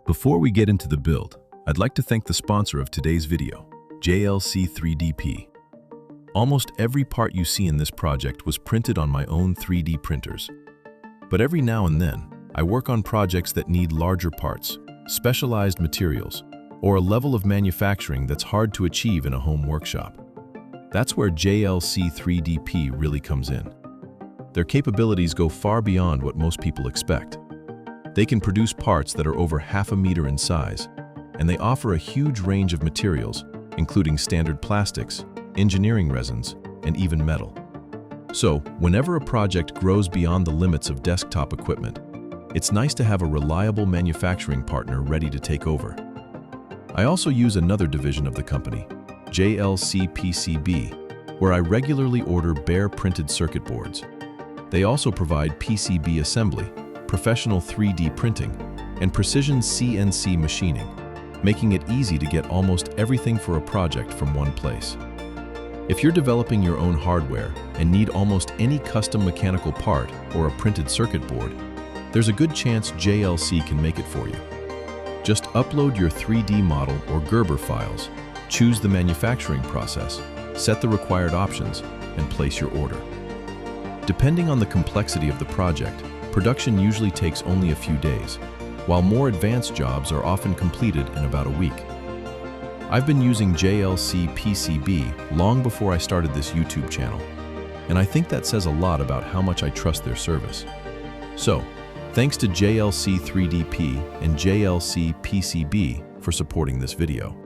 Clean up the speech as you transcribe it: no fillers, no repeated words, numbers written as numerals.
Before we get into the build, I'd like to thank the sponsor of today's video, JLC 3DP. Almost every part you see in this project was printed on my own 3D printers. But every now and then, I work on projects that need larger parts, specialized materials, or a level of manufacturing that's hard to achieve in a home workshop. That's where JLC 3DP really comes in. Their capabilities go far beyond what most people expect. They can produce parts that are over half a meter in size, and they offer a huge range of materials, including standard plastics, engineering resins, and even metal. So, whenever a project grows beyond the limits of desktop equipment, it's nice to have a reliable manufacturing partner ready to take over. I also use another division of the company, JLC PCB, where I regularly order bare printed circuit boards. They also provide PCB assembly, professional 3D printing, and precision CNC machining, making it easy to get almost everything for a project from one place. If you're developing your own hardware and need almost any custom mechanical part or a printed circuit board, there's a good chance JLC can make it for you. Just upload your 3D model or Gerber files, choose the manufacturing process, set the required options, and place your order. Depending on the complexity of the project, production usually takes only a few days, while more advanced jobs are often completed in about a week. I've been using JLC PCB long before I started this YouTube channel, and I think that says a lot about how much I trust their service. So, thanks to JLC 3DP and JLC PCB for supporting this video.